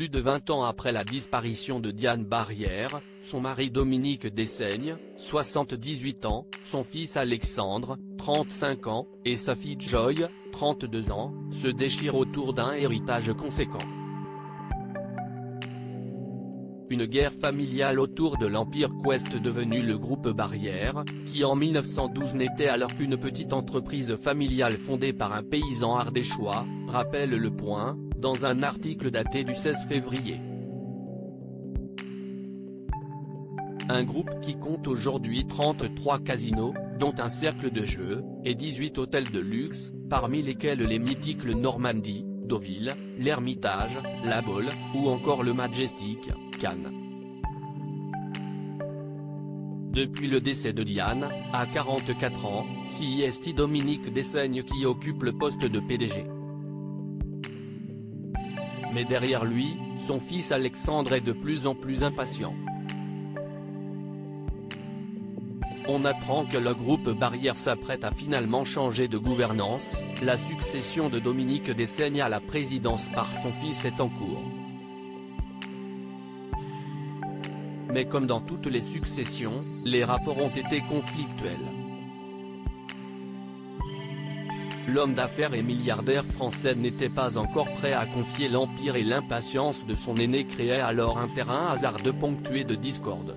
plus de 20 ans après la disparition de Diane Barrière, son mari Dominique Dessaigne, 78 ans, son fils Alexandre, 35 ans, et sa fille Joy, 32 ans, se déchirent autour d'un héritage conséquent. Une guerre familiale autour de l'Empire Quest devenu le groupe Barrière, qui en 1912 n'était alors qu'une petite entreprise familiale fondée par un paysan ardéchois, rappelle Le Point, dans un article daté du 16 février. Un groupe qui compte aujourd'hui 33 casinos, dont un cercle de jeux, et 18 hôtels de luxe, parmi lesquels les mythiques le Normandie, Deauville, l'Hermitage, la Baule, ou encore le Majestic, Cannes. Depuis le décès de Diane, à 44 ans, c'est Dominique Dessaigne qui occupe le poste de PDG. Mais derrière lui, son fils Alexandre est de plus en plus impatient. On apprend que le groupe Barrière s'apprête à finalement changer de gouvernance, la succession de Dominique Dessaigne à la présidence par son fils est en cours. Mais comme dans toutes les successions, les rapports ont été conflictuels. L'homme d'affaires et milliardaire français n'était pas encore prêt à confier l'empire et l'impatience de son aîné créaient alors un terrain hasardeux ponctué de discorde.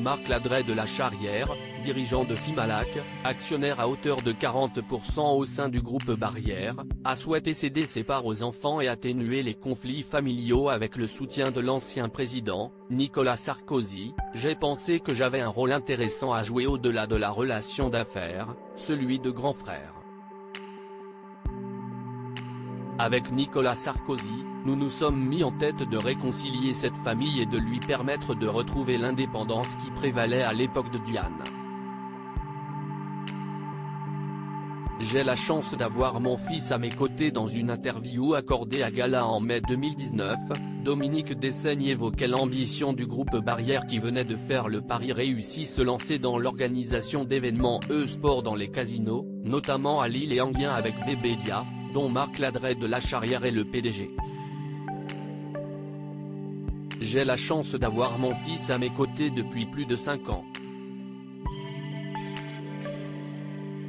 Marc Ladret de la Charrière, dirigeant de Fimalac, actionnaire à hauteur de 40% au sein du groupe Barrière, a souhaité céder ses parts aux enfants et atténuer les conflits familiaux avec le soutien de l'ancien président, Nicolas Sarkozy. J'ai pensé que j'avais un rôle intéressant à jouer au-delà de la relation d'affaires, celui de grand frère. Avec Nicolas Sarkozy, nous nous sommes mis en tête de réconcilier cette famille et de lui permettre de retrouver l'indépendance qui prévalait à l'époque de Diane. J'ai la chance d'avoir mon fils à mes côtés. Dans une interview accordée à Gala en mai 2019, Dominique Dessaigne évoquait l'ambition du groupe Barrière qui venait de faire le pari réussi se lancer dans l'organisation d'événements e-sport dans les casinos, notamment à Lille et en lien avec Webedia, dont Marc Ladret de la Charrière est le PDG. J'ai la chance d'avoir mon fils à mes côtés depuis plus de 5 ans.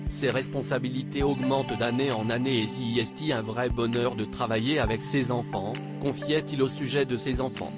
Ses responsabilités augmentent d'année en année et c'est un vrai bonheur de travailler avec ses enfants, confiait-il au sujet de ses enfants.